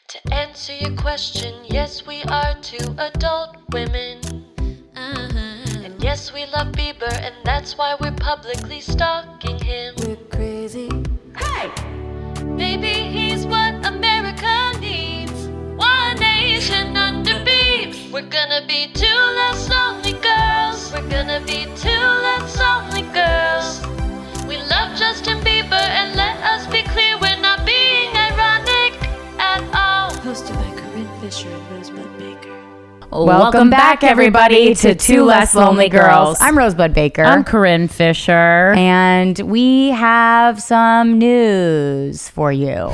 To answer your question, yes, we are two adult women. And yes, we love Bieber, and that's why we're publicly stalking him. We're crazy. Hey! Maybe he's what America needs. One nation under Biebs. We're gonna be two less lonely girls. We're gonna be two less lonely girls. We love Justin Bieber, and let us be clear, we're not being ironic at all. Hosted by Corinne Fisher and Rosebud Baker. Welcome back, everybody, to Two Less Lonely Girls. I'm Rosebud Baker. I'm Corinne Fisher. And we have some news for you.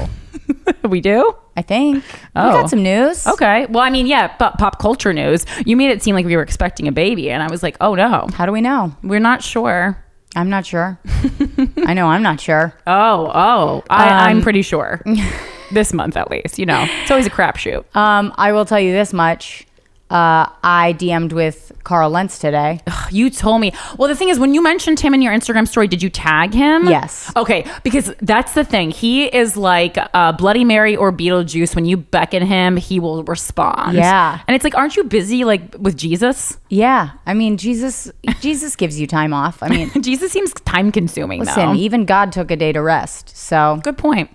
We do? I think. Oh. We got some news. Okay. Well, I mean, yeah, but pop culture news. You made it seem like we were expecting a baby, and I was like, oh, no. How do we know? We're not sure. I'm not sure. I know I'm not sure. I'm pretty sure. This month, at least. You know, it's always a crapshoot. I will tell you this much. I DM'd with Carl Lentz today. You told me. Well, the thing is, when you mentioned him in your Instagram story, did you tag him? Yes. Okay, because that's the thing. He is like Bloody Mary or Beetlejuice. When you beckon him, he will respond. Yeah. And it's like, aren't you busy like with Jesus? Yeah. I mean, Jesus gives you time off. I mean, Jesus seems time consuming, listen, though. even God took a day to rest. So Good point.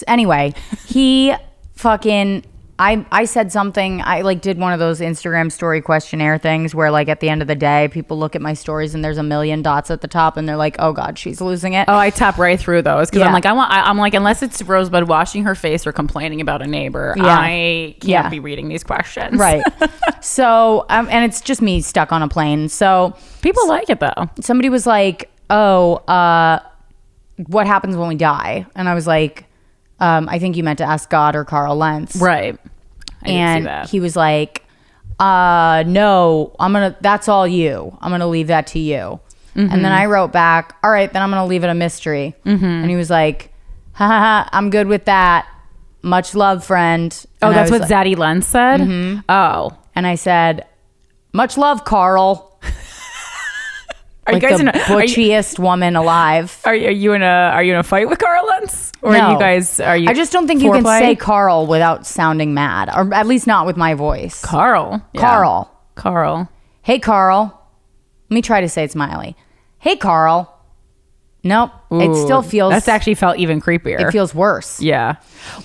anyway, he fucking... I said something, I like did one of those Instagram story questionnaire things where like at the end of the day, people look at my stories and there's a million dots at the top and they're like, oh God, she's losing it. Oh, I tap right through those because Yeah. I'm like, unless it's Rosebud washing her face or complaining about a neighbor, Yeah. I can't be reading these questions. Right. So, and it's just me stuck on a plane. So People like it though. somebody was like, oh, what happens when we die? And I was like, I think you meant to ask God or Carl Lentz. Right. I did see And that. he was like, no, that's all you. I'm going to leave that to you. And then I wrote back, all right, then I'm going to leave it a mystery. And he was like, ha ha ha, I'm good with that. Much love, friend. Oh, And I that's was what like- Zaddy Lentz said? Oh. And I said, much love, Carl. Are Like you guys the butchiest woman alive. are you in a fight with Carl Lentz? Or No. are you guys I just don't think you can foreplay? say Carl without sounding mad, or at least not with my voice. Carl. Yeah. Carl. Hey, Carl. Let me try to say it smiley. Hey, Carl. Nope. It still feels... That's actually felt even creepier. It feels worse. Yeah.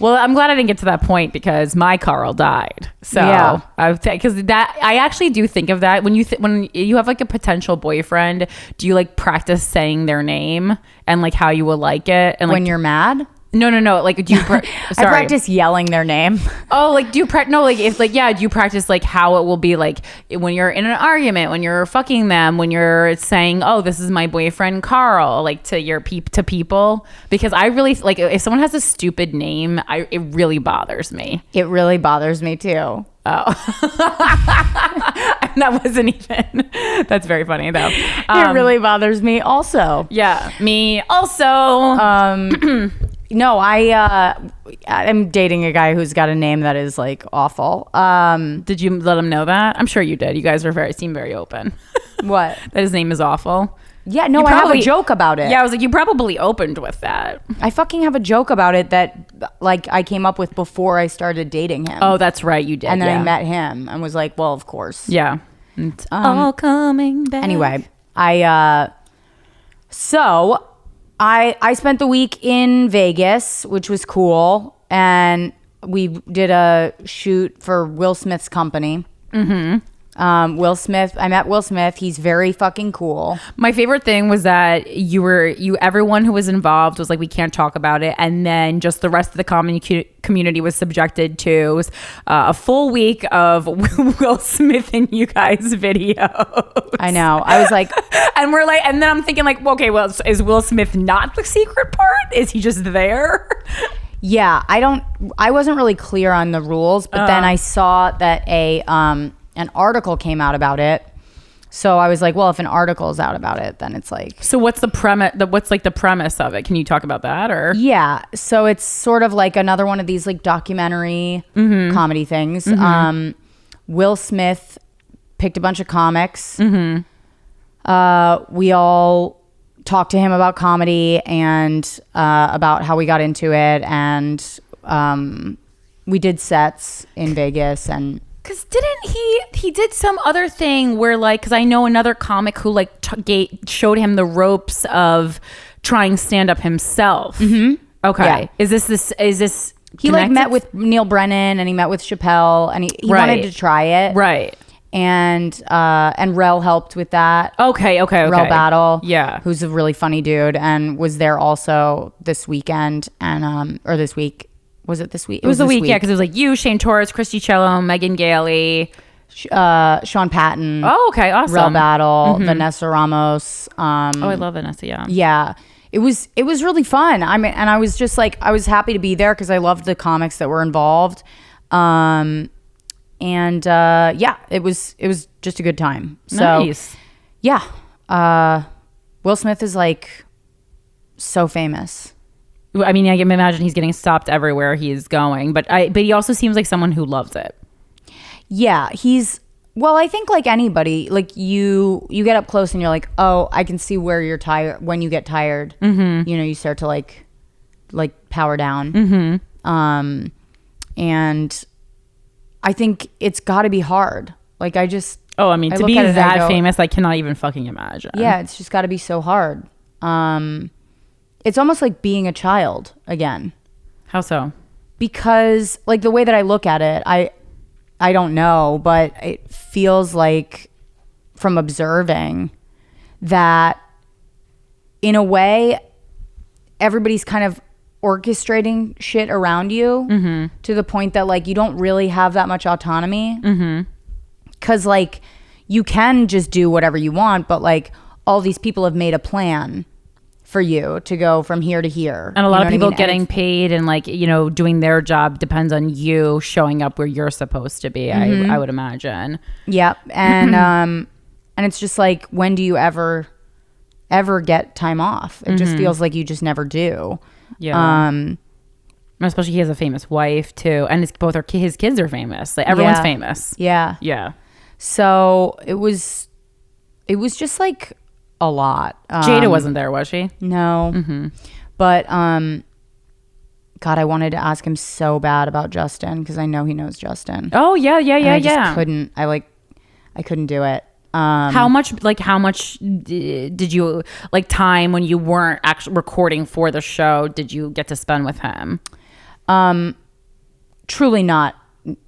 Well, I'm glad I didn't get to that point because my Carl died. So, Yeah. because I actually do think of that when you have like a potential boyfriend, do you like practice saying their name and like how you will like it? And like, When you're mad? no, like, do you, sorry. I practice yelling their name. Oh, like, do you do you practice like how it will be like when you're in an argument, when you're fucking them, when you're saying, oh, this is my boyfriend Carl, like to people? Because I really like if someone has a stupid name, it really bothers me. It really bothers me too. That wasn't even, that's very funny though. It really bothers me also. Yeah, me also. No, I'm dating a guy who's got a name that is like awful. Did you let him know that? I'm sure you did. You guys seem very open. What? That his name is awful. Yeah, no, You I have probably- a joke about it. Yeah, I was like, you probably opened with that. I fucking have a joke about it that like I came up with before I started dating him. Oh, that's right, you did. and then yeah. I met him and was like, well, of course. Yeah. It's all coming back. Anyway, so I spent the week in Vegas, which was cool, and we did a shoot for Will Smith's company. Will Smith, I met Will Smith. He's very fucking cool. My favorite thing was that everyone who was involved was like, we can't talk about it. And then just the rest of the community was subjected to a full week of Will Smith and you guys videos. I know. I was like, and we're like, and then I'm thinking like, okay, well, is Will Smith not the secret part? Is he just there? yeah, I wasn't really clear on the rules, but then I saw that an article came out about it. So I was like, well, if an article is out about it, then it's like... So what's the premise? What's like the premise of it? Can you talk about that or? Yeah. So it's sort of like another one of these like documentary comedy things. Will Smith picked a bunch of comics. We all talked to him about comedy and about how we got into it and we did sets in Vegas, and Because didn't he did some other thing where like, because I know another comic who like showed him the ropes of trying stand up himself. Mm-hmm. Okay. Yeah. Is this he like connected? met with Neil Brennan and he met with Chappelle, and he wanted to try it. Right. And Rel helped with that. Okay. Rel Battle. Yeah. Who's a really funny dude and was there also this weekend and or this week. Was it this week? It was the week, yeah, because it was like you, Shane Torres, Christy Cello, Megan Gailey, Sean Patton. Oh, okay, awesome. Rel Battle, Vanessa Ramos. I love Vanessa. Yeah. Yeah. It was really fun. I mean, and I was just like, I was happy to be there because I loved the comics that were involved. Yeah, it was just a good time. So, Nice. Yeah. Will Smith is like so famous. I mean, I can imagine he's getting stopped everywhere he's going, but he also seems like someone who loves it. Yeah, well, I think like anybody, like you get up close and you're like, oh, I can see where you're tired. When you get tired, you start to like power down. And I think it's got to be hard. Like I just, I mean, to look be at it and I that go, famous, I cannot even fucking imagine. yeah, it's just got to be so hard. It's almost like being a child again. How so? Because like the way that I look at it, I don't know, but it feels like from observing that in a way everybody's kind of orchestrating shit around you to the point that like you don't really have that much autonomy. Because like you can just do whatever you want, but like all these people have made a plan for you to go from here to here. And a lot of people what I mean? getting paid and like, doing their job depends on you showing up where you're supposed to be. I would imagine. Yep. And and it's just like, when do you ever get time off? It just feels like you just never do. Yeah. Especially he has a famous wife too, and his kids are famous. Like everyone's famous. Yeah. Yeah. So it was just like a lot. Jada wasn't there, was she? No. But God, I wanted to ask him so bad about Justin because I know he knows Justin. Oh yeah. I just couldn't. I couldn't do it. How much did you like time when you weren't actually recording for the show did you get to spend with him? Truly not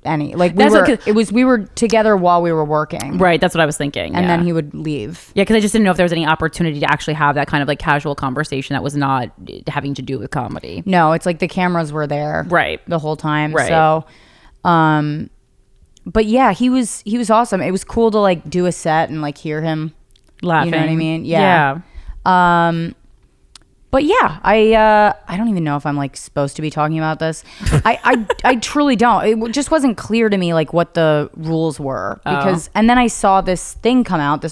any. Like we were together while we were working. Right, that's what I was thinking. And then he would leave. Yeah, because I just didn't know if there was any opportunity to actually have that kind of like casual conversation that was not having to do with comedy. No, it's like the cameras were there right the whole time. Right. So but yeah, he was awesome. It was cool to like do a set and like hear him laughing. You know what I mean? Yeah. But yeah, I don't even know if I'm like supposed to be talking about this. I truly don't. It just wasn't clear to me like what the rules were because, and then I saw this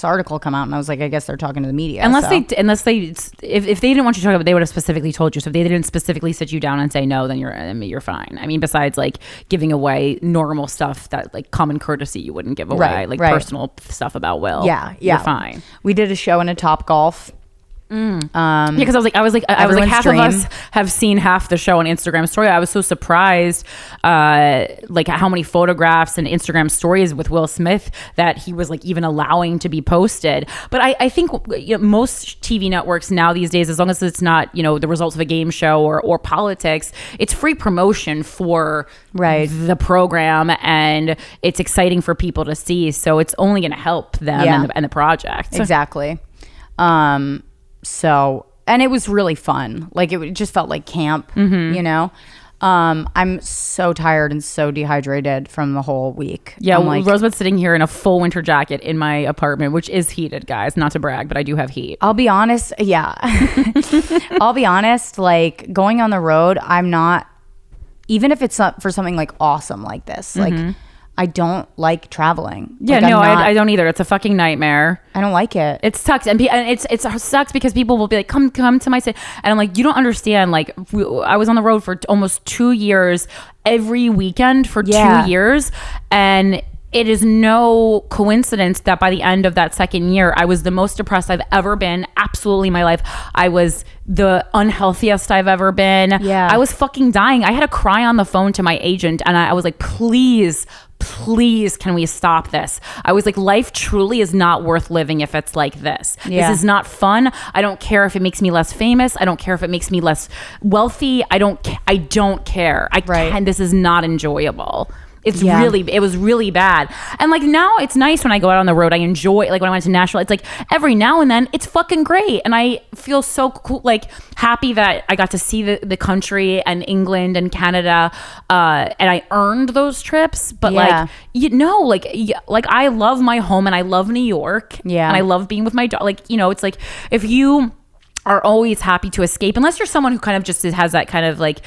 article come out, and I was like, I guess they're talking to the media. If they didn't want you to talk about it, they would have specifically told you. So if they didn't specifically sit you down and say no, then you're fine. I mean, besides like giving away normal stuff that like common courtesy you wouldn't give away, personal stuff about Will. Yeah, you're fine. We did a show in a Top Golf. Because I was like half dream. of us have seen half the show on Instagram story. I was so surprised like how many photographs and Instagram stories with Will Smith that he was like even allowing to be posted. But I think most TV networks now these days, as long as it's not the results of a game show or politics, it's free promotion for the program, and it's exciting for people to see, so it's only going to help them and the project. Exactly. So, and it was really fun. Like it just felt like camp, I'm so tired and so dehydrated from the whole week. Yeah. I'm like, Rosebud's sitting here in a full winter jacket in my apartment, which is heated, guys, not to brag, but I do have heat. I'll be honest. Yeah. I'll be honest. Like going on the road, I'm not, even if it's not for something like awesome like this, like I don't like traveling. Yeah, like, I don't either. It's a fucking nightmare. I don't like it. It sucks, and it sucks because people will be like, "Come to my city," and I'm like, "You don't understand." Like, I was on the road for almost 2 years, every weekend for 2 years, and it is no coincidence that by the end of that second year, I was the most depressed I've ever been. Absolutely, my life. I was the unhealthiest I've ever been. Yeah. I was fucking dying. I had to cry on the phone to my agent, and I was like, please, can we stop this? I was like, life truly is not worth living if it's like this. Yeah. This is not fun. I don't care if it makes me less famous. I don't care if it makes me less wealthy. I don't care. This is not enjoyable. It was really bad. And like now it's nice when I go out on the road. I enjoy, like when I went to Nashville, it's like every now and then it's fucking great. And I feel so cool, like happy that I got to see the country and England and Canada. And I earned those trips. But like I love my home and I love New York. Yeah. And I love being with my dog. Like, it's like if you are always happy to escape, unless you're someone who kind of just has that kind of like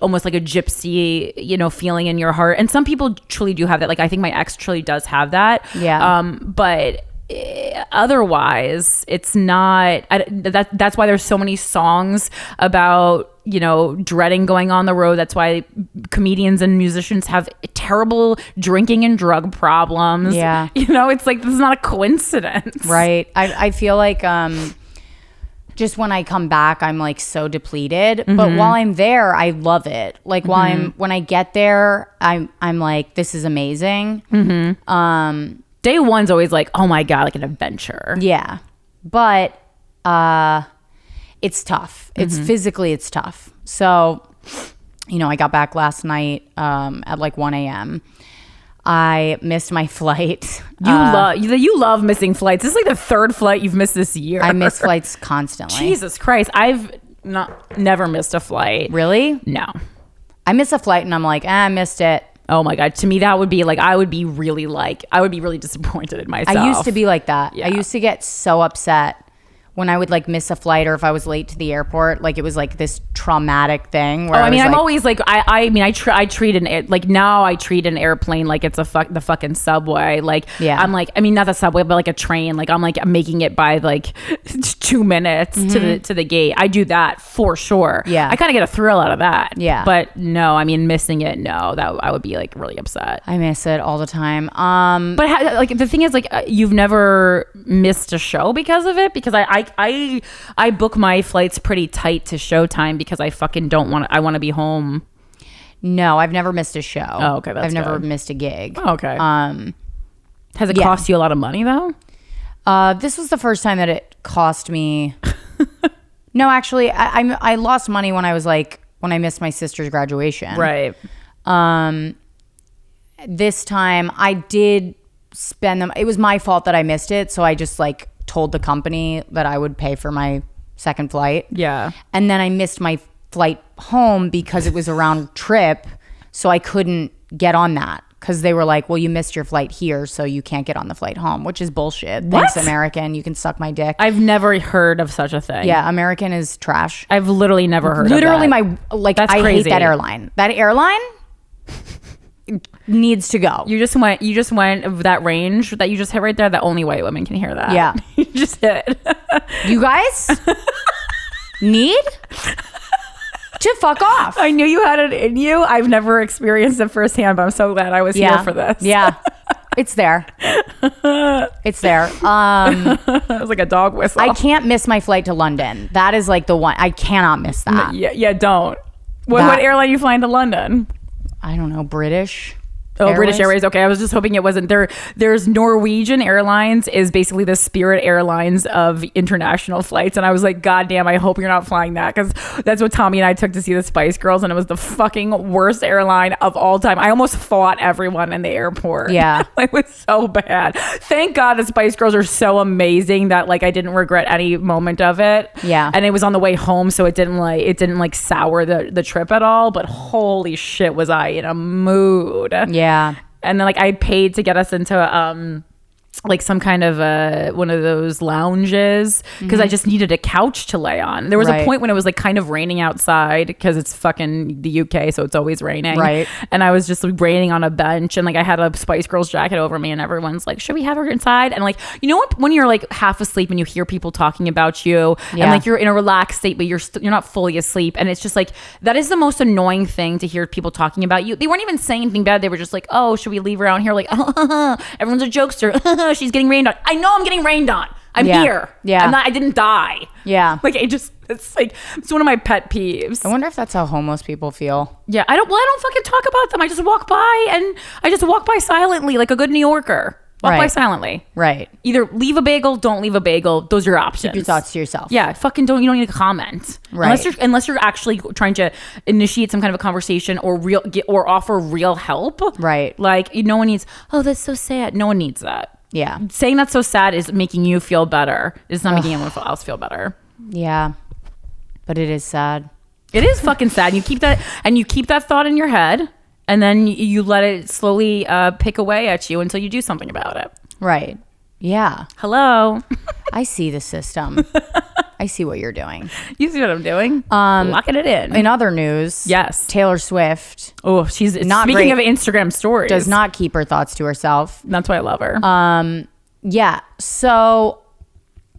almost like a gypsy feeling in your heart, and some people truly do have that. Like I think my ex truly does have that. But otherwise it's not. That's why there's so many songs about dreading going on the road. That's why comedians and musicians have terrible drinking and drug problems. It's like, this is not a coincidence, right? I feel like just when I come back, I'm like so depleted. But while I'm there, I love it. Like when I get there, I'm like, this is amazing. Day one's always like, oh my God, like an adventure. Yeah. But it's tough. It's physically, it's tough. So, I got back last night at like 1 a.m. I missed my flight. You love missing flights. This is like the third flight you've missed this year. I miss flights constantly. Jesus Christ. I've never missed a flight. Really? No. I miss a flight and I'm like, I missed it. Oh my God. To me, that would be like, I would be really disappointed in myself. I used to be like that. Yeah. I used to get so upset when I would like miss a flight or if I was late to the airport. Like it was like this traumatic thing where I'm always like, I treat I treat an airplane like it's the fucking subway. Like, I'm like, not the subway, but like a train. Like I'm making it by like 2 minutes to the gate. I do that for sure. Yeah. I kind of get a thrill out of that. Yeah. But no, missing it. No, that I would be like really upset. I miss it all the time. But like the thing is, like you've never missed a show because of it? Because I book my flights pretty tight to showtime because I fucking I want to be home. No, I've never missed a show. Oh, okay. That's I've never good. missed a gig. Oh, okay. Has it cost you a lot of money though? This was the first time that it cost me. No, actually, I lost money when I missed my sister's graduation. Right. This time I did spend them. It was my fault that I missed it, so I just like told the company that I would pay for my second flight. Yeah. And then I missed my flight home because it was a round trip, so I couldn't get on that because they were like, well, you missed your flight here, so you can't get on the flight home, which is bullshit. What? Thanks, American. You can suck my dick. I've never heard of such a thing. Yeah, American is trash. I've literally never heard Literally of that. That's I crazy. hate that airline. That airline needs to go. You just went of that range that you just hit right there, that only white women can hear that. Yeah. You just hit. You guys need to fuck off. I knew you had it in you. I've never experienced it firsthand, but I'm so glad I was here for this. Yeah. It's there. It's there. It was like a dog whistle. I can't miss my flight to London. That is like the one. I cannot miss that. Yeah, don't. What airline are you flying to London? I don't know. British. Oh, Airways? British Airways. Okay, I was just hoping it wasn't there. There's Norwegian Airlines is basically the Spirit Airlines of international flights, and I was like, God damn, I hope you're not flying that, because that's what Tommy and I took to see the Spice Girls, and it was the fucking worst airline of all time. I almost fought everyone in the airport. Yeah, it was so bad. Thank God the Spice Girls are so amazing that like I didn't regret any moment of it. Yeah, and it was on the way home, so it didn't sour the trip at all. But holy shit, was I in a mood. Yeah. And then like I paid to get us into like some kind of one of those lounges because I just needed a couch to lay on. There was a point when it was like kind of raining outside because it's fucking the UK, so it's always raining. Right. And I was just like raining on a bench, and like I had a Spice Girls jacket over me, and everyone's like, "Should we have her inside?" And like, you know what? When you're like half asleep and you hear people talking about you, and like you're in a relaxed state, but you're not fully asleep, and it's just like that is the most annoying thing to hear people talking about you. They weren't even saying anything bad. They were just like, "Oh, should we leave her out here?" Like, everyone's a jokester. She's getting rained on. I know I'm getting rained on. I'm here. Yeah. I didn't die. Yeah. Like it's like, it's one of my pet peeves. I wonder if that's how homeless people feel. Yeah. I don't fucking talk about them. I just walk by silently like a good New Yorker. Walk by silently. Right. Either leave a bagel, don't leave a bagel. Those are your options. Keep your thoughts to yourself. Yeah. Fucking you don't need to comment. Right. Unless you're actually trying to initiate some kind of a conversation or offer real help. Right. Like no one needs, oh, that's so sad. No one needs that. Yeah. Saying that's so sad is making you feel better. It's not making anyone else feel better. Yeah. But it is sad. It is fucking sad. You keep that thought in your head, and then you let it slowly pick away at you until you do something about it. Right. Yeah. Hello. I see the system. I see what you're doing. You see what I'm doing? Locking it in. In other news, yes, Taylor Swift. Oh, she's not speaking great. of Instagram stories. Does not keep her thoughts to herself. That's why I love her. Yeah. So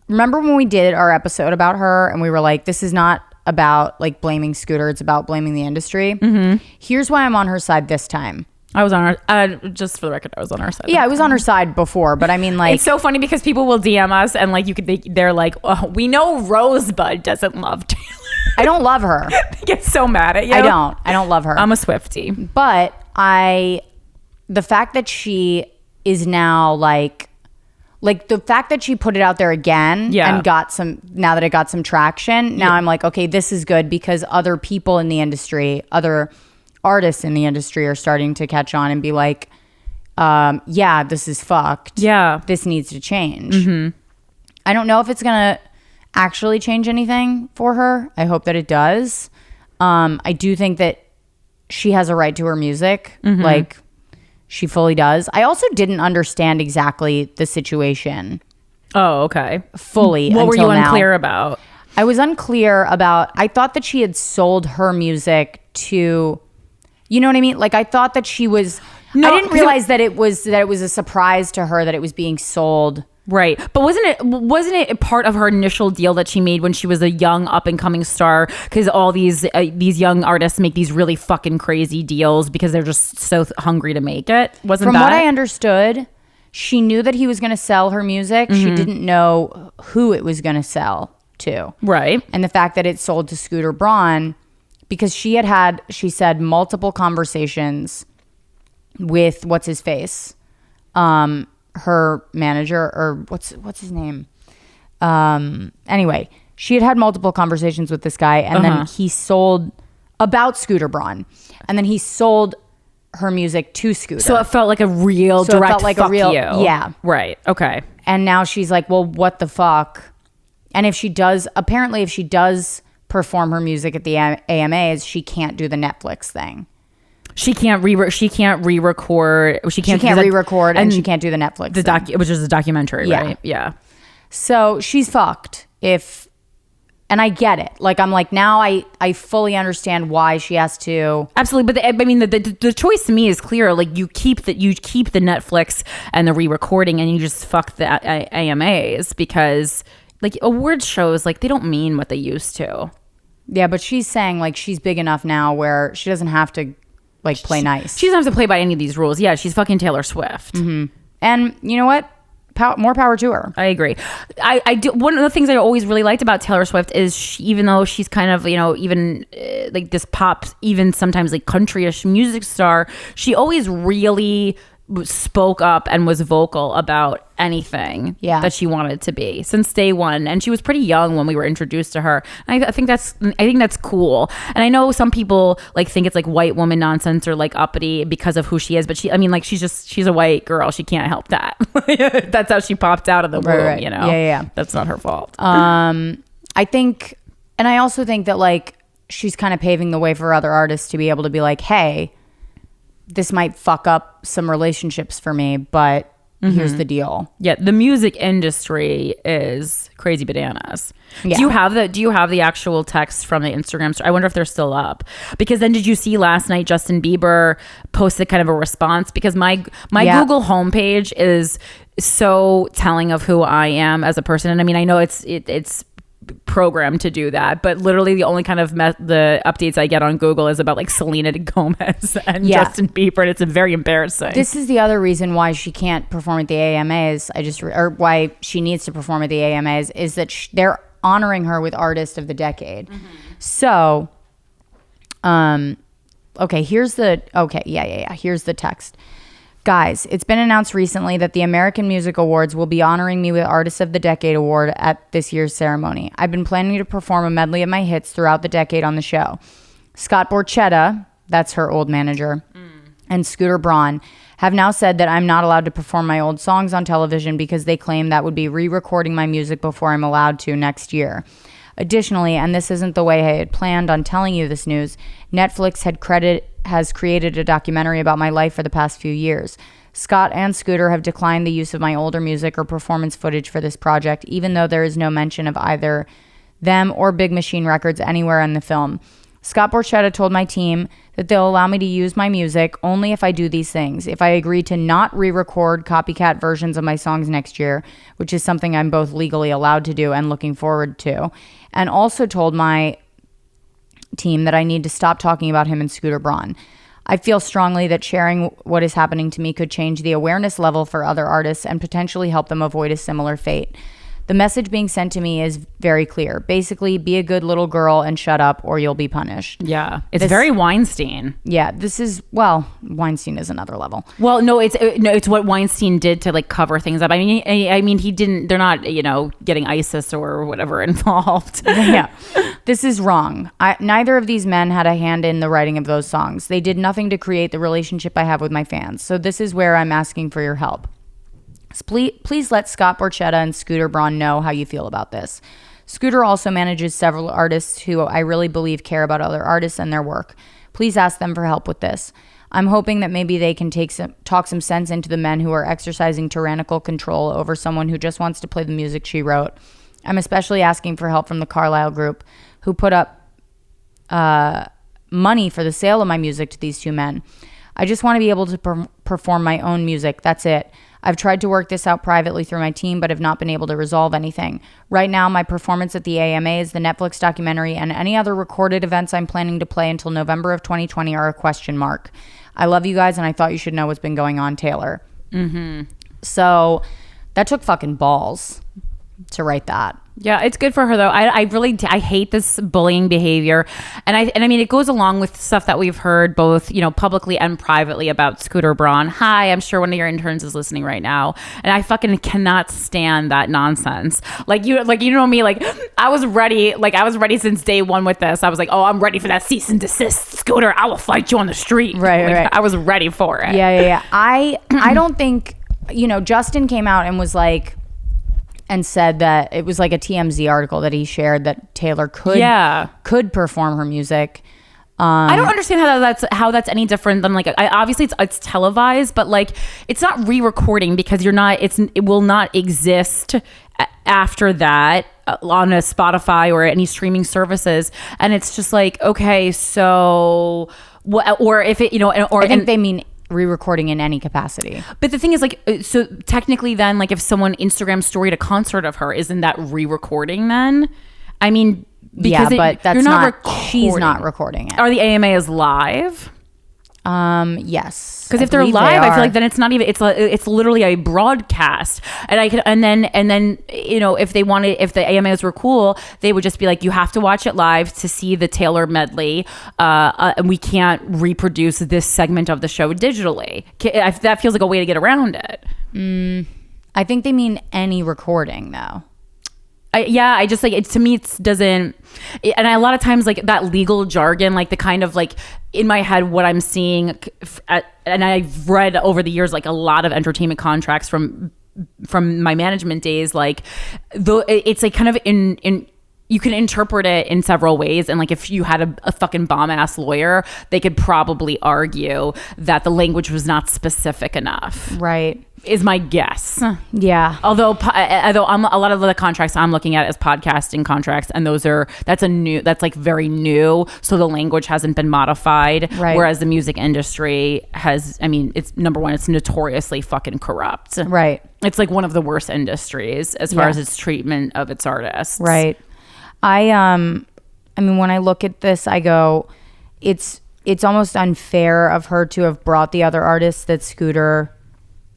remember when we did our episode about her and we were like, this is not about like blaming Scooter. It's about blaming the industry. Mm-hmm. Here's why I'm on her side this time. I was on her, just for the record, I was on her side. Yeah, I was on her side before, but I mean like. It's so funny because people will DM us and like they're like, oh, we know Rosebud doesn't love Taylor. I don't love her. They get so mad at you. I don't love her. I'm a Swiftie. But the fact that she is now like the fact that she put it out there again and now that it got some traction, now I'm like, okay, this is good because other people in the industry, other artists in the industry are starting to catch on and be like, yeah, this is fucked. Yeah. This needs to change. Mm-hmm. I don't know if it's going to actually change anything for her. I hope that it does. I do think that she has a right to her music. Mm-hmm. Like, she fully does. I also didn't understand exactly the situation. Oh, okay. Fully. What were you now. Unclear about? I was unclear about, I thought that she had sold her music to, you know what I mean? Like I thought that she was, I didn't realize that it was a surprise to her that it was being sold. Right. But wasn't it part of her initial deal that she made when she was a young up and coming star? Because all these young artists make these really fucking crazy deals because they're just so hungry to make it. From what I understood, she knew that he was going to sell her music. Mm-hmm. She didn't know who it was going to sell to. Right. And the fact that it sold to Scooter Braun, because she said multiple conversations with what's his face, her manager, or what's his name? Anyway, she had multiple conversations with this guy, and then he sold about Scooter Braun, and then he sold her music to Scooter. So it felt like a real direct fuck you. Yeah. Right. Okay. And now she's like, well, what the fuck? And if she does perform her music at the AMAs, she can't do the Netflix thing. She can't re-record. She can't re-record, and she can't do the Netflix thing. Which is a documentary, right? Yeah. So she's fucked. And I get it. Like I'm like, now I fully understand why she has to. Absolutely, but the choice to me is clear. Like you keep the Netflix and the re-recording, and you just fuck the AMAs because like awards shows, like they don't mean what they used to. Yeah, but she's saying like she's big enough now where she doesn't have to like play nice. She doesn't have to play by any of these rules. Yeah, she's fucking Taylor Swift. Mm-hmm. And you know what? More power to her. I agree. I do. One of the things I always really liked about Taylor Swift is even though she's kind of, even like this pop, even sometimes like countryish music star, she always really spoke up and was vocal about anything that she wanted to be since day one. And she was pretty young when we were introduced to her. And I think that's cool. And I know some people like think it's like white woman nonsense or like uppity because of who she is, but she's a white girl. She can't help that. That's how she popped out of the womb, right. Yeah. That's not her fault. I think, and I also think that like she's kind of paving the way for other artists to be able to be like, hey, this might fuck up some relationships for me, but here's the deal. Yeah, the music industry is crazy bananas. Yeah. Do you have the actual text from the Instagram story? I wonder if they're still up. Because then did you see last night Justin Bieber posted kind of a response? Because my Google homepage is so telling of who I am as a person. And I mean, I know it's programmed to do that, but literally the only kind of the updates I get on Google is about like Selena Gomez and Justin Bieber, and it's very embarrassing. This is the other reason why she can't perform at the AMAs. Or why she needs to perform at the AMAs is that they're honoring her with Artist of the Decade. So, here's the text. Guys, it's been announced recently that the American Music Awards will be honoring me with Artist of the Decade award at this year's ceremony. I've been planning to perform a medley of my hits throughout the decade on the show. Scott Borchetta, that's her old manager, and Scooter Braun have now said that I'm not allowed to perform my old songs on television because they claim that would be re-recording my music before I'm allowed to next year. Additionally, and this isn't the way I had planned on telling you this news, Netflix has created a documentary about my life for the past few years. Scott and Scooter have declined the use of my older music or performance footage for this project, even though there is no mention of either them or Big Machine Records anywhere in the film. Scott Borchetta told my team that they'll allow me to use my music only if I do these things. If I agree to not re-record copycat versions of my songs next year, which is something I'm both legally allowed to do and looking forward to, and also told my team that I need to stop talking about him and Scooter Braun. I feel strongly that sharing what is happening to me could change the awareness level for other artists and potentially help them avoid a similar fate. The message being sent to me is very clear. Basically, be a good little girl and shut up or you'll be punished. Yeah. It's very Weinstein. Yeah, Weinstein is another level. Well, no, it's what Weinstein did to like cover things up. I mean, he didn't, they're not, getting ISIS or whatever involved. Yeah. This is wrong. Neither of these men had a hand in the writing of those songs. They did nothing to create the relationship I have with my fans. So this is where I'm asking for your help. Please let Scott Borchetta and Scooter Braun know how you feel about this. Scooter also manages several artists who I really believe care about other artists and their work. Please ask them for help with this. I'm hoping that maybe they can talk some sense into the men who are exercising tyrannical control over someone who just wants to play the music she wrote. I'm especially asking for help from the Carlyle Group, who put up money for the sale of my music to these two men. I just want to be able to perform my own music. That's it. I've tried to work this out privately through my team, but have not been able to resolve anything. Right now, my performance at the AMAs, the Netflix documentary, and any other recorded events I'm planning to play until November of 2020 are a question mark. I love you guys, and I thought you should know what's been going on, Taylor. So that took fucking balls to write that. Yeah, it's good for her though. I hate this bullying behavior, and I mean it goes along with stuff that we've heard both publicly and privately about Scooter Braun. Hi, I'm sure one of your interns is listening right now, and I fucking cannot stand that nonsense. Like you know me, like I was ready since day one with this. I was like, oh, I'm ready for that cease and desist, Scooter. I will fight you on the street. Right. I was ready for it. Yeah. I don't think Justin came out and was like. And said that it was like a TMZ article that he shared that Taylor could perform her music. I don't understand how that's any different than like obviously it's televised, but like it's not re-recording because it will not exist after that on a Spotify or any streaming services, and it's just like okay, so what? Or if it I think they mean re-recording in any capacity. But the thing is like so technically then like if someone Instagram storied a concert of her, isn't that re-recording then? I mean because but that's you're not recording. She's not recording it. Are the AMAs live? Yes, because if they're live I feel like then it's not even it's literally a broadcast, and then if the AMAs were cool, they would just be like, you have to watch it live to see the Taylor medley, and we can't reproduce this segment of the show digitally. That feels like a way to get around it. I think they mean any recording though. I just like it to me. It doesn't, and a lot of times like that legal jargon, like the kind of like in my head what I'm seeing, and I've read over the years like a lot of entertainment contracts from my management days. Like it's like kind of in you can interpret it in several ways, and like if you had a fucking bomb ass lawyer, they could probably argue that the language was not specific enough. Right. is my guess. Yeah. Although a lot of the contracts I'm looking at as podcasting contracts, and that's like very new, so the language hasn't been modified. Right. Whereas the music industry has, I mean, it's number one, it's notoriously fucking corrupt. Right. It's like one of the worst industries as far as its treatment of its artists. Right. I mean, when I look at this, I go, it's almost unfair of her to have brought the other artists that Scooter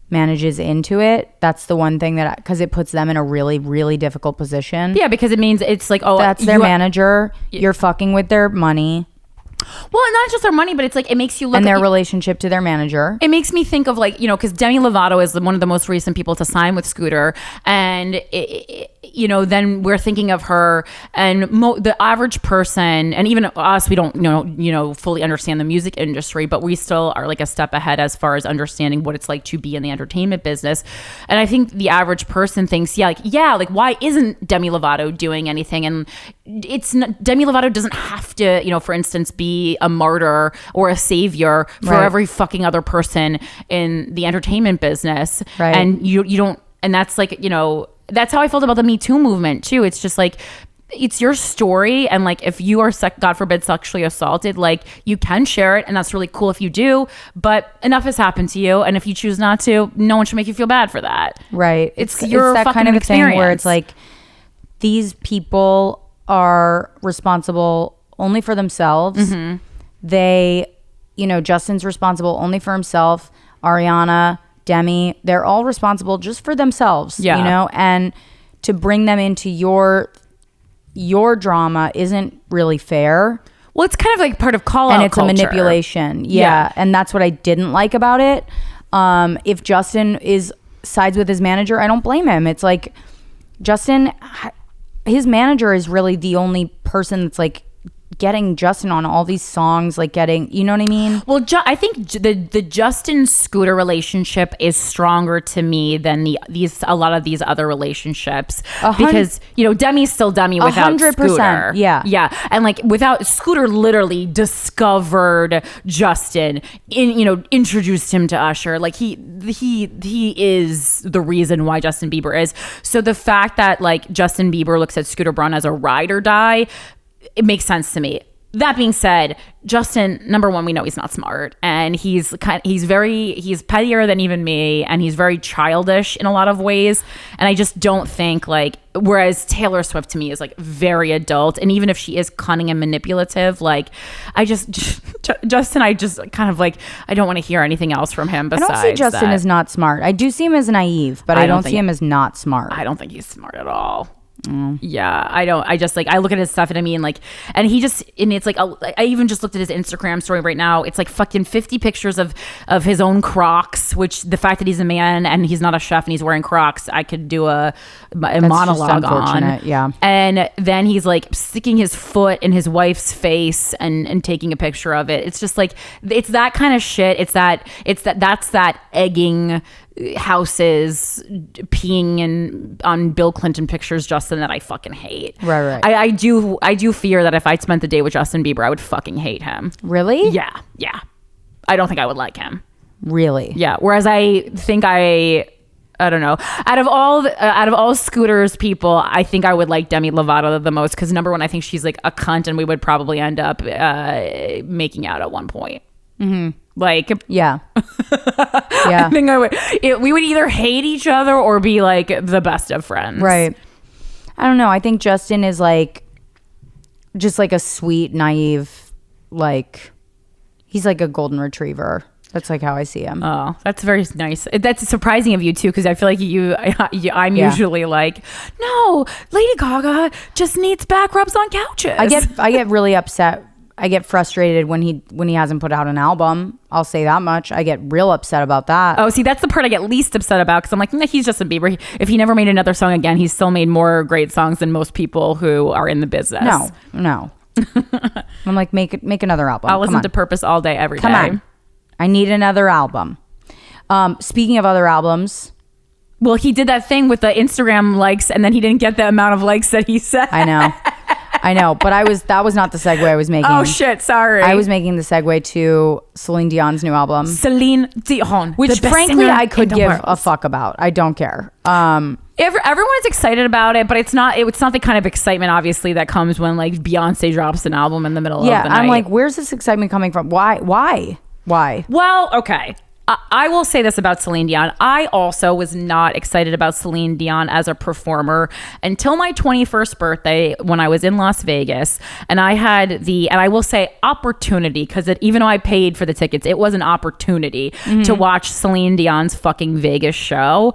manages into it. That's the one thing because it puts them in a really, really difficult position. Yeah, because it means it's like, oh, that's their manager. You're fucking with their money. Well, not just their money, but it's like it makes you look and at their relationship to their manager. It makes me think of like, you know, because Demi Lovato is one of the most recent people to sign with Scooter, and you know, then we're thinking of her and the average person, and even us, we don't fully understand the music industry, but we still are like a step ahead as far as understanding what it's like to be in the entertainment business. And I think the average person thinks, like why isn't Demi Lovato doing anything? And it's not, Demi Lovato doesn't have to, you know, for instance, be a martyr or a savior for every fucking other person in the entertainment business. Right. And you don't, and that's like, you know, that's how I felt about the Me Too movement too. It's just like, it's your story, and like if you are God forbid sexually assaulted, like you can share it, and that's really cool if you do, but enough has happened to you, and if you choose not to, no one should make you feel bad for that. Right. It's your that fucking kind of a experience. thing where it's like these people are responsible only for themselves. Mm-hmm. They, you know, Justin's responsible only for himself. Ariana, Demi, they're all responsible just for themselves. Yeah. You know, and to bring them into your drama isn't really fair. Well, it's kind of like part of call out and it's culture. a manipulation. Yeah. And that's what I didn't like about it. If Justin sides with his manager, I don't blame him. It's like Justin, his manager is really the only person that's like getting Justin on all these songs, like getting, you know what I mean? Well, I think the Justin Scooter relationship is stronger to me than a lot of these other relationships, because you know Demi's still Demi without 100%, Scooter. Yeah, and like without Scooter, literally discovered Justin, introduced him to Usher. Like he is the reason why Justin Bieber is. So the fact that like Justin Bieber looks at Scooter Braun as a ride or die, it makes sense to me. That being said, Justin, number one, we know he's not smart, and he's pettier than even me, and he's very childish in a lot of ways. And I just don't think like, whereas Taylor Swift to me is like very adult, and even if she is cunning and manipulative, like Justin, I just kind of like, I don't want to hear anything else from him besides I don't see Justin as not smart. I do see him as naive, but I don't see him as not smart. I don't think he's smart at all. Yeah, I just like, I look at his stuff and I mean like, and it's like, I even just looked at his Instagram story right now. It's like fucking 50 pictures of his own Crocs, which the fact that he's a man and he's not a chef and he's wearing Crocs, I could do a monologue on. Yeah. And then he's like sticking his foot in his wife's face and taking a picture of it. It's just like, it's that kind of shit. That's that egging houses, peeing on Bill Clinton pictures, Justin, that I fucking hate. Right. I do fear that if I spent the day with Justin Bieber, I would fucking hate him. Really? Yeah. I don't think I would like him. Really? Yeah. Whereas I think I don't know. Out of all Scooter's people, I think I would like Demi Lovato the most, because number one, I think she's like a cunt, and we would probably end up making out at one point. Mm-hmm. Like, yeah. I think we would either hate each other or be like the best of friends. Right. I don't know. I think Justin is like just like a sweet, naive, like he's like a golden retriever. That's like how I see him. Oh, that's very nice. That's surprising of you too, because I feel like I'm usually like, no, Lady Gaga just needs back rubs on couches. I get really upset. I get frustrated when he hasn't put out an album. I'll say that much. I get real upset about that. Oh, see, that's the part I get least upset about, because I'm like, he's Justin Bieber. If he never made another song again, he's still made more great songs than most people who are in the business. No. I'm like, make another album. I'll listen to Purpose all day, every day. Come on. I need another album. Speaking of other albums. Well, he did that thing with the Instagram likes, and then he didn't get the amount of likes that he said. I know. I know, but that was not the segue I was making. Oh shit, sorry. I was making the segue to Celine Dion's new album, Celine Dion, which the best frankly singer I could in the give world. a fuck about. I don't care. Everyone's excited about it, but it's not the kind of excitement obviously that comes when like Beyonce drops an album in the middle of the night. I'm like, where's this excitement coming from? Why? Well, okay. I will say this about Celine Dion. I also was not excited about Celine Dion as a performer until my 21st birthday when I was in Las Vegas. And I had and I will say opportunity, because even though I paid for the tickets, it was an opportunity to watch Celine Dion's fucking Vegas show.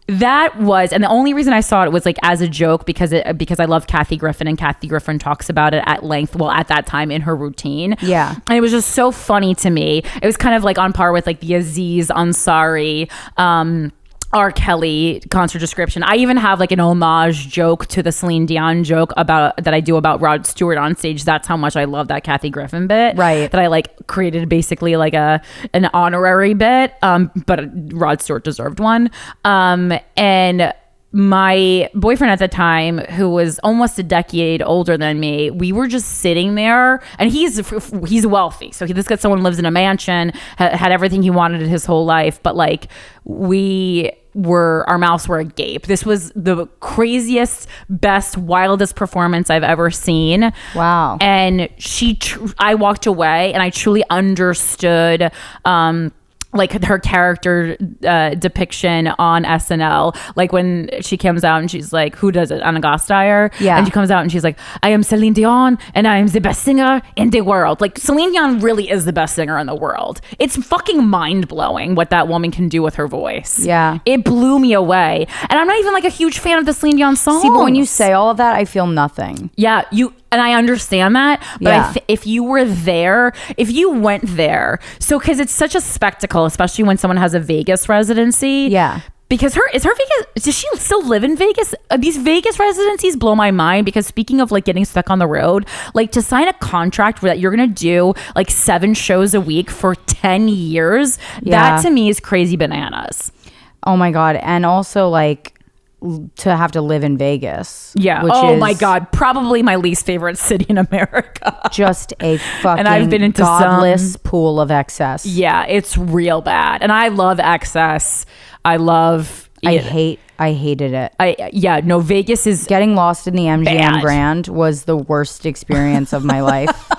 That was, and the only reason I saw it was like as a joke because I love Kathy Griffin, and Kathy Griffin talks about it at length. Well, at that time in her routine, Yeah. and it was just so funny to me. It was kind of like on par with like the Aziz Ansari, R. Kelly concert description. I even have like an homage joke to the Celine Dion joke that I do about Rod Stewart on stage. That's how much I love that Kathy Griffin bit. Right. That I like created basically like an honorary bit. But Rod Stewart deserved one. And my boyfriend at the time, who was almost a decade older than me, we were just sitting there, and he's wealthy. So this guy, someone lives in a mansion, had everything he wanted his whole life. But like our mouths were agape. This was the craziest, best, wildest performance I've ever seen. Wow. And I walked away and I truly understood, like her character depiction on SNL, like when she comes out and she's like, who does it? Anna Gasteyer. Yeah. And she comes out and she's like, I am Celine Dion and I am the best singer in the world. Like Celine Dion really is the best singer in the world. It's fucking mind blowing what that woman can do with her voice. Yeah. It blew me away. And I'm not even like a huge fan of the Celine Dion songs. See, but when you say all of that, I feel nothing. Yeah, and I understand that, but Yeah. if you went there, so because it's such a spectacle, especially when someone has a Vegas residency. Yeah. Because does she still live in Vegas? These Vegas residencies blow my mind, because speaking of like getting stuck on the road, like to sign a contract that you're going to do like 7 shows a week for 10 years, Yeah. that to me is crazy bananas. Oh my God. And also like to have to live in Vegas. Yeah. Which Oh is my God. Probably my least favorite city in America. just a fucking And I've been into godless pool of excess. Yeah, it's real bad. And I love excess. I hated it. Vegas is Getting lost in the MGM Bad. Grand was the worst experience of my life.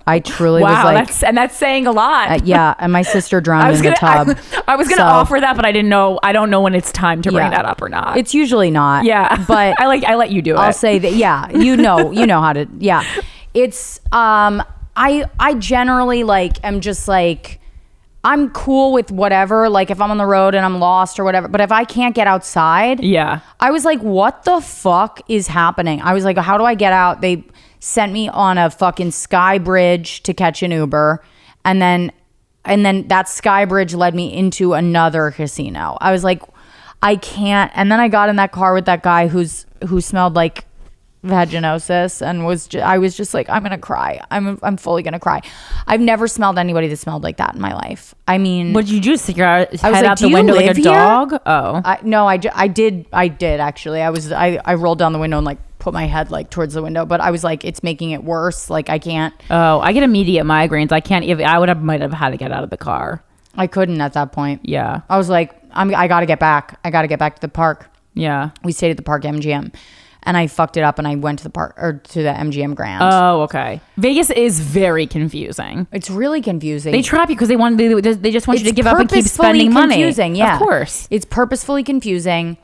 I truly was like, that's saying a lot. yeah. And my sister drowned in the tub. I was gonna offer that, but I don't know when it's time to bring Yeah. that up or not. It's usually not. yeah, But I let you do it. I'll say that, yeah, you know how to, yeah. It's, I generally like, am just like, I'm cool with whatever, like if I'm on the road and I'm lost or whatever, but if I can't get outside, Yeah. I was like, what the fuck is happening? I was like, how do I get out? They sent me on a fucking sky bridge to catch an Uber, and then that sky bridge led me into another casino. I was like, I can't. And then I got in that car with that guy who smelled like vaginosis, and I was just like, I'm gonna cry. I'm fully gonna cry. I've never smelled anybody that smelled like that in my life. I mean, What did you do? Stick your head like, out "Do the you window like live a here?" dog? Oh. I did actually. I rolled down the window and like put my head like towards the window, but I was like, it's making it worse. Like I can't. Oh, I get immediate migraines. I can't. Might have had to get out of the car. I couldn't at that point. Yeah. I was like, I gotta get back. I gotta get back to the park. Yeah. We stayed at the park MGM, and I fucked it up, and I went to the park or to the MGM Grand. Oh, okay. Vegas is very confusing. It's really confusing. They trap you because they just want you to give up and keep purposefully spending money. Confusing, yeah. Of course. It's purposefully confusing.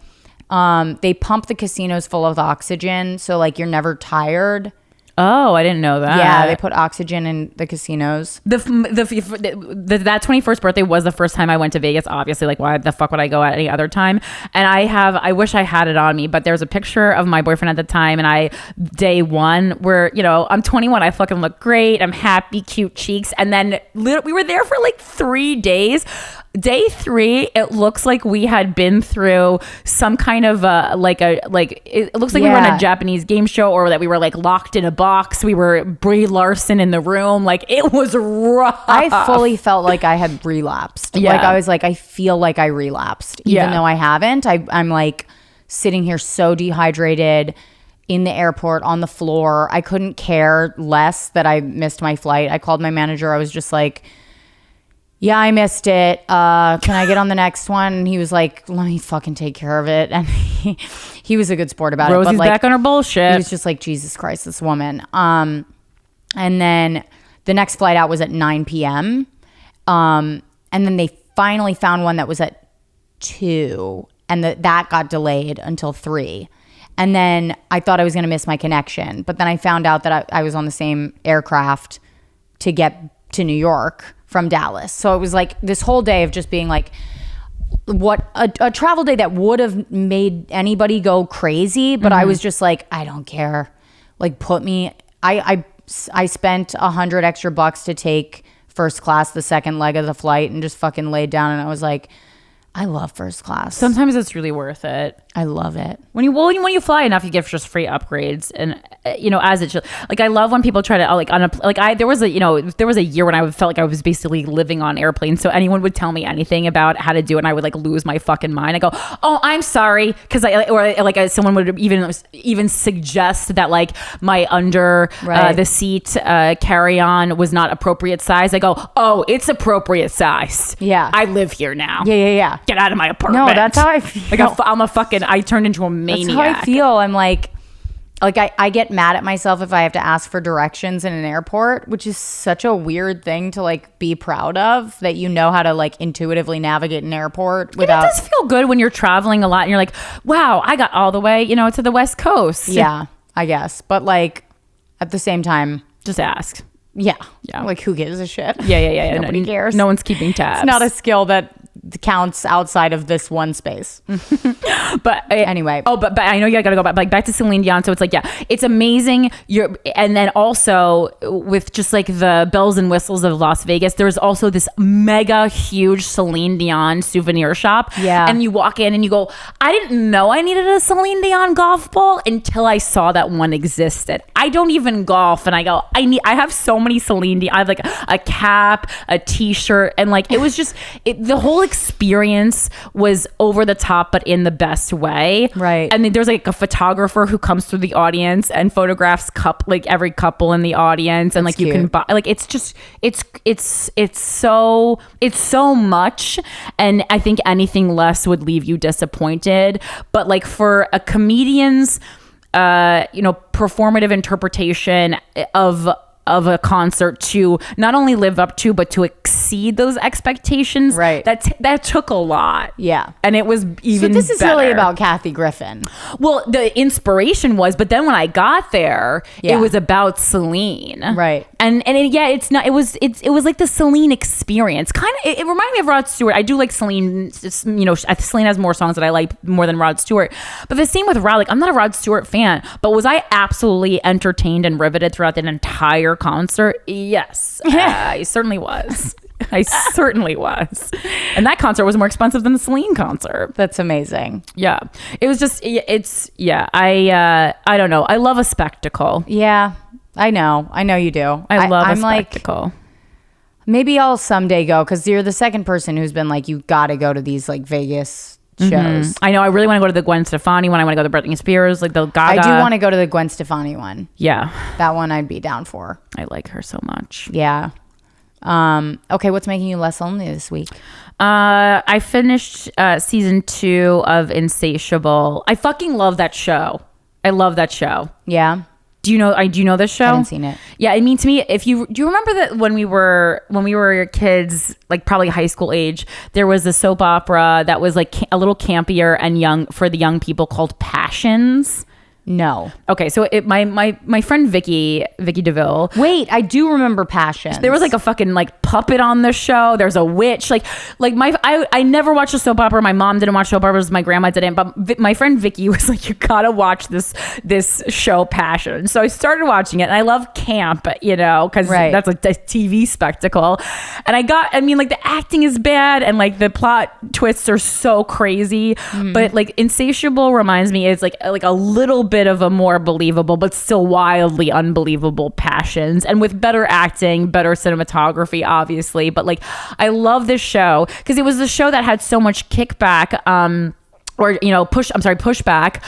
They pump the casinos full of oxygen, so like you're never tired. Oh, I didn't know that. Yeah, they put oxygen in the casinos. That 21st birthday was the first time I went to Vegas. Obviously, like why the fuck would I go at any other time? And I wish I had it on me, but there's a picture of my boyfriend at the time, and day one where I'm 21, I fucking look great, I'm happy, cute cheeks, and then we were there for like 3 days. Day 3, it looks like we had been through some kind of it looks like we were in a Japanese game show, or that we were like locked in a box. We were Brie Larson in the room. Like it was rough. I fully felt like I had relapsed. Yeah. Like I was like, I feel like I relapsed, even though I haven't. I'm like sitting here so dehydrated. in the airport on the floor. I couldn't care less that I missed my flight. I called my manager. I was just like, yeah, I missed it. Can I get on the next one? And he was like, let me fucking take care of it. And he was a good sport about it. Rosie's But like, back on her bullshit. he was just like, Jesus Christ, this woman. And then the next flight out was at 9 p.m. And then they finally found one that was at 2. And that got delayed until 3. And then I thought I was going to miss my connection. But then I found out that I was on the same aircraft to get to New York from Dallas. So it was like this whole day of just being like, what a travel day that would have made anybody go crazy. But I was just like, I don't care. Like, put me, I spent $100 extra to take first class, the second leg of the flight, and just fucking laid down. And I was like, I love first class. Sometimes it's really worth it. I love it. When you fly enough, you get just free upgrades, and as it should. Like, I love when people try to there was a year when I felt like I was basically living on airplanes. So anyone would tell me anything about how to do it, and I would like lose my fucking mind. I go, oh, I'm sorry, because someone would even suggest that like my under the seat carry on was not appropriate size. I go, oh, it's appropriate size. Yeah, I live here now. Yeah. Get out of my apartment. No, that's how I feel. Like I turned into a maniac. That's how I feel. I'm like I get mad at myself if I have to ask for directions in an airport, which is such a weird thing to like be proud of, that you know how to like intuitively navigate an airport without. It does feel good when you're traveling a lot and you're like, wow, I got all the way, to the West Coast. Yeah, I guess. But like at the same time, just ask. Yeah. Yeah. Like, who gives a shit? Yeah. Nobody cares. No one's keeping tabs. It's not a skill that counts outside of this one space. But anyway. Oh, but I know you gotta go back to Celine Dion. So it's like, yeah, it's amazing. And then also with just like the bells and whistles of Las Vegas, there's also this mega huge Celine Dion souvenir shop. Yeah. And you walk in and you go, I didn't know I needed a Celine Dion golf ball until I saw that one existed. I don't even golf, and I go, I have so many Celine Dion. I have like a cap, a t-shirt, and like it was just the whole experience was over the top, but in the best way. Right. And then there's like a photographer who comes through the audience and photographs every couple in the audience. And That's like you cute. can buy, like, it's just, it's so much. And I think anything less would leave you disappointed. But like for a comedian's, performative interpretation of a concert to not only live up to, but to exceed those expectations. Right. That took a lot. Yeah. And it was even So this is better. really about Kathy Griffin. Well, the inspiration was, but then when I got there, Yeah. it was about Celine. Right. And it's not, it was like the Celine experience. Kind of, it reminded me of Rod Stewart. I do like Celine, Celine has more songs that I like more than Rod Stewart. But the same with Rod, like I'm not a Rod Stewart fan, but was I absolutely entertained and riveted throughout that entire concert? Yes. I certainly was. I certainly was. And that concert was more expensive than the Celine concert. That's amazing. Yeah. It was just, I don't know. I love a spectacle. Yeah, I know you do. I love a I'm spectacle. Like, maybe I'll someday go, because you're the second person who's been like, you got to go to these like Vegas shows. I know. I really want to go to the Gwen Stefani one. I want to go to the Britney Spears, like the Gaga. I do want to go to the Gwen Stefani one. Yeah. That one I'd be down for. I like her so much. Yeah. Okay, what's making you less lonely this week? I finished season 2 of Insatiable. I fucking love that show. I love that show. Yeah. Do you know this show? I haven't seen it. Yeah, I mean, to me, do you remember that when we were kids, like probably high school age, there was a soap opera that was like a little campier and young for the young people called Passions. No. Okay, so my friend Vicky DeVille. Wait, I do remember Passion. There was like a fucking like puppet on the show. There's a witch. I never watched a soap opera. My mom didn't watch soap operas. My grandma didn't. But my friend Vicky was like, you gotta watch this show Passion. So I started watching it, and I love camp, because Right. that's like a TV spectacle. And the acting is bad, and like the plot twists are so crazy. But like Insatiable reminds me, it's like a little bit of a more believable but still wildly unbelievable Passions, and with better acting, better cinematography, obviously. But like I love this show because it was the show that had so much kickback or Pushback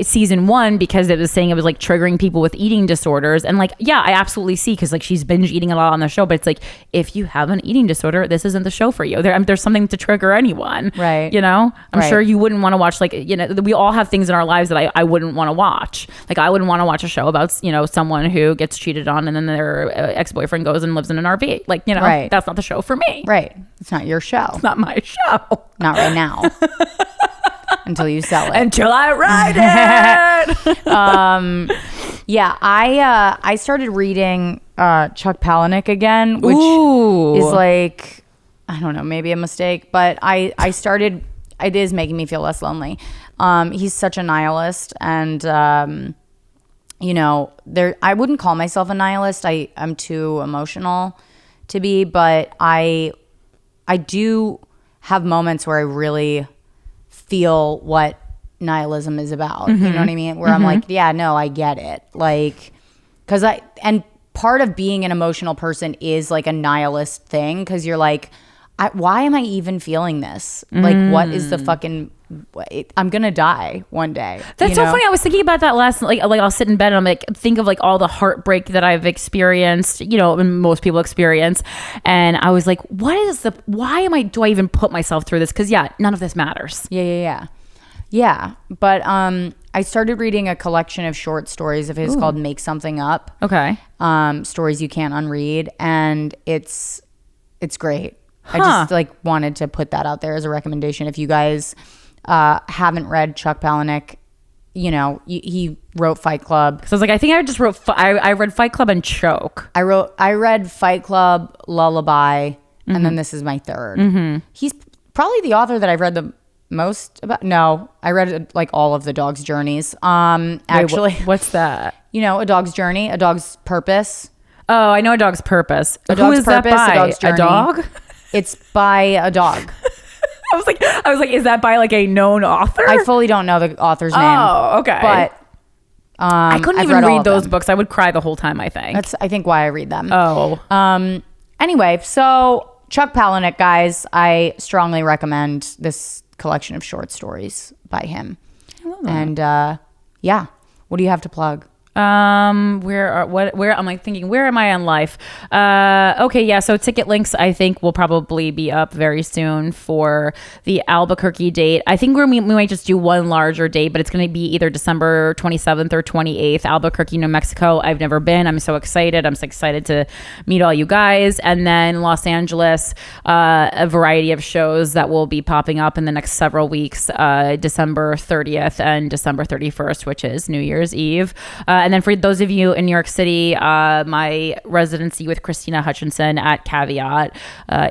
season 1, because it was saying it was like triggering people with eating disorders. And like, yeah, I absolutely see, because like she's binge eating a lot on the show, but it's like, if you have an eating disorder, this isn't the show for you. There's something to trigger anyone, right? I'm sure you wouldn't want to watch, like, we all have things in our lives that I wouldn't want to watch. Like, I wouldn't want to watch a show about someone who gets cheated on and then their ex-boyfriend goes and lives in an RV. Like, right. That's not the show for me. Right. It's not your show. It's not my show. Not right now. Until you sell it. Until I ride it. Yeah, I started reading Chuck Palahniuk again, which is like, I don't know, maybe a mistake, but I started. It is making me feel less lonely. He's such a nihilist, and I wouldn't call myself a nihilist. I'm too emotional to be, but I do have moments where I really feel what nihilism is about. You know what I mean? Where I'm like, yeah, no, I get it. Like, and part of being an emotional person is like a nihilist thing, because you're like, why am I even feeling this? Like, what is the fucking, I'm gonna die one day. That's so funny. I was thinking about that last night. Like I'll sit in bed and I'm like, think of like all the heartbreak that I've experienced, and most people experience. And I was like, do I even put myself through this? Because none of this matters. Yeah. But I started reading a collection of short stories of his called Make Something Up. Okay. Stories you can't unread. And it's great. I just like wanted to put that out there as a recommendation. If you guys haven't read Chuck Palahniuk, he wrote Fight Club. So I was like, I think I just wrote. I read Fight Club and Choke. I read Fight Club, Lullaby, and then this is my third. He's probably the author that I've read the most about. No, I read like all of The Dog's Journeys. Actually, what's that? A dog's journey, a dog's purpose. Oh, I know A Dog's Purpose. A Dog's Purpose, that by? A Dog's Journey. A dog? It's by a dog. I was like, is that by like a known author? I fully don't know the author's name. Oh, okay. But I couldn't even read those books. I would cry the whole time, I think. That's, I think, why I read them. Oh. Anyway, so Chuck Palahniuk, guys, I strongly recommend this collection of short stories by him. I love that. And what do you have to plug? Where I'm like thinking, where am I in life? Okay, yeah, so ticket links I think will probably be up very soon for the Albuquerque date. I think we might just do one larger date, but it's going to be either December 27th or 28th, Albuquerque, New Mexico. I've never been. I'm so excited. I'm so excited to meet all you guys. And then Los Angeles, a variety of shows that will be popping up in the next several weeks, December 30th and December 31st, which is New Year's Eve. And then for those of you in New York City, my residency with Christina Hutchinson at Caveat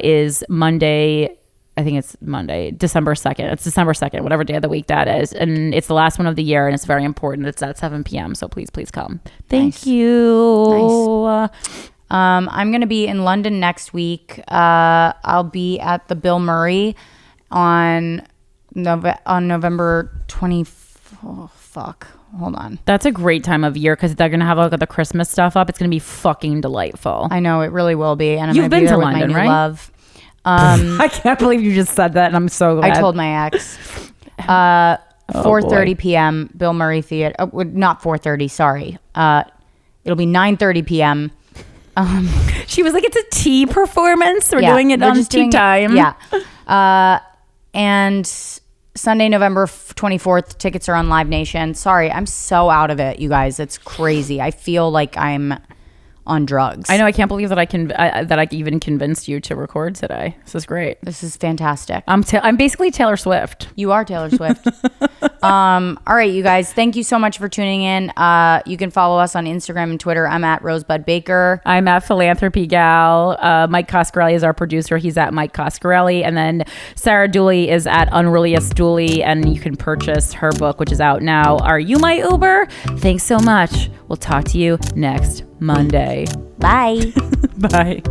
is Monday. I think it's Monday, December 2nd. It's December 2nd, whatever day of the week that is. And it's the last one of the year, and it's very important. It's at 7 p.m. So please come. Thank you. Nice. I'm going to be in London next week. I'll be at the Bill Murray on November 24th. Hold on. That's a great time of year because they're going to have all the Christmas stuff up. It's going to be fucking delightful. I know, it really will be. And I'm You've gonna been be there to with London, my new right? love. I can't believe you just said that, and I'm so glad. I told my ex. 4:30 p.m. Bill Murray Theater. Not 4:30. Sorry. It'll be 9:30 p.m. She was like, "It's a tea performance. We're doing it on tea time." And Sunday, November 24th, tickets are on Live Nation. Sorry, I'm so out of it, you guys. It's crazy. I feel like I'm on drugs. I know. I can't believe that I even convinced you to record today. This is great. This is fantastic. I'm basically Taylor Swift. You are Taylor Swift. All right, you guys. Thank you so much for tuning in. You can follow us on Instagram and Twitter. I'm at Rosebud Baker. I'm at Philanthropy Gal. Mike Coscarelli is our producer. He's at Mike Coscarelli. And then Sarah Dooley is at Unreleased Dooley. And you can purchase her book, which is out now. Are You My Uber? Thanks so much. We'll talk to you next Monday. Bye. Bye.